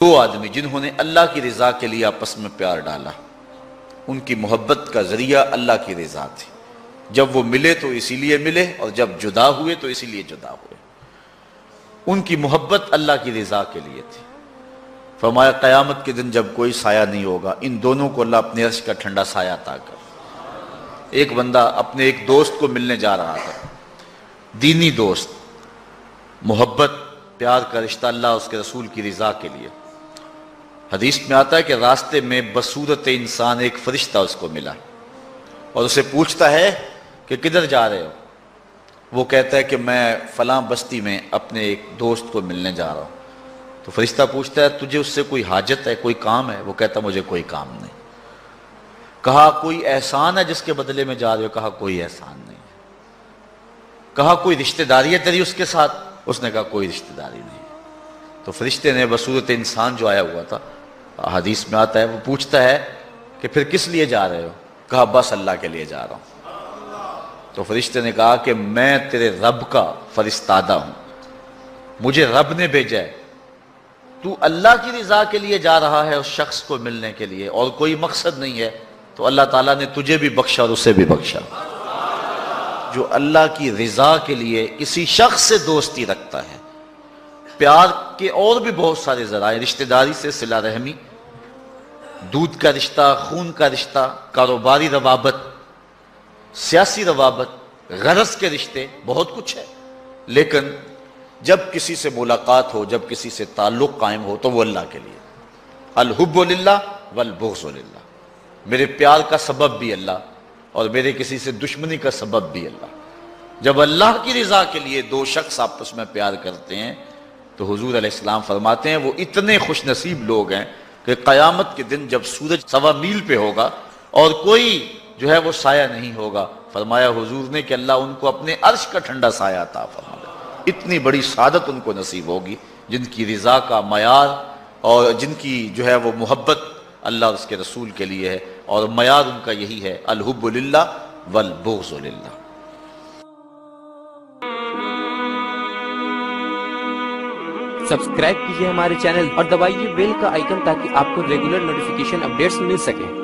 دو آدمی جنہوں نے اللہ کی رضا کے لیے آپس میں پیار ڈالا، ان کی محبت کا ذریعہ اللہ کی رضا تھی۔ جب وہ ملے تو اسی لیے ملے، اور جب جدا ہوئے تو اسی لیے جدا ہوئے۔ ان کی محبت اللہ کی رضا کے لیے تھی۔ فرمایا قیامت کے دن جب کوئی سایہ نہیں ہوگا، ان دونوں کو اللہ اپنے عرش کا ٹھنڈا سایہ عطا کر۔ ایک بندہ اپنے ایک دوست کو ملنے جا رہا تھا، دینی دوست، محبت پیار کا رشتہ اللہ اس کے رسول کی رضا کے لیے۔ حدیث میں آتا ہے کہ راستے میں بصورت انسان ایک فرشتہ اس کو ملا اور اسے پوچھتا ہے کہ کدھر جا رہے ہو؟ وہ کہتا ہے کہ میں فلاں بستی میں اپنے ایک دوست کو ملنے جا رہا ہوں۔ تو فرشتہ پوچھتا ہے تجھے اس سے کوئی حاجت ہے، کوئی کام ہے؟ وہ کہتا مجھے کوئی کام نہیں۔ کہا کوئی احسان ہے جس کے بدلے میں جا رہے ہو؟ کہا کوئی احسان نہیں ہے۔ کہا کوئی رشتہ داری ہے تیری اس کے ساتھ؟ اس نے کہا کوئی رشتہ داری نہیں۔ تو فرشتے نے بصورت انسان جو آیا ہوا تھا، حدیث میں آتا ہے، وہ پوچھتا ہے کہ پھر کس لیے جا رہے ہو؟ کہا بس اللہ کے لیے جا رہا ہوں۔ تو فرشتے نے کہا کہ میں تیرے رب کا فرستادہ ہوں، مجھے رب نے بھیجا ہے، تو اللہ کی رضا کے لیے جا رہا ہے اس شخص کو ملنے کے لیے اور کوئی مقصد نہیں ہے، تو اللہ تعالیٰ نے تجھے بھی بخشا اور اسے بھی بخشا۔ جو اللہ کی رضا کے لیے کسی شخص سے دوستی رکھتا ہے، پیار کے اور بھی بہت سارے ذرائع، رشتہ داری سے صلہ رحمی، دودھ کا رشتہ، خون کا رشتہ، کاروباری روابط، سیاسی روابط، غرض کے رشتے، بہت کچھ ہے، لیکن جب کسی سے ملاقات ہو، جب کسی سے تعلق قائم ہو تو وہ اللہ کے لیے۔ الحب للہ والبغض للہ، میرے پیار کا سبب بھی اللہ اور میرے کسی سے دشمنی کا سبب بھی اللہ۔ جب اللہ کی رضا کے لیے دو شخص آپس میں پیار کرتے ہیں تو حضور علیہ السلام فرماتے ہیں وہ اتنے خوش نصیب لوگ ہیں کہ قیامت کے دن جب سورج 1.25 میل پہ ہوگا اور کوئی جو ہے وہ سایہ نہیں ہوگا، فرمایا حضور نے کہ اللہ ان کو اپنے عرش کا ٹھنڈا سایہ عطا فرمائے۔ اتنی بڑی سعادت ان کو نصیب ہوگی جن کی رضا کا معیار اور جن کی جو ہے وہ محبت اللہ اور اس کے رسول کے لیے ہے، اور معیار ان کا یہی ہے، الحب للہ والبغض للہ۔ سبسکرائب کیجئے ہمارے چینل اور دبائیے بیل کا آئیکن تاکہ آپ کو ریگولر نوٹیفیکیشن اپڈیٹس مل سکیں۔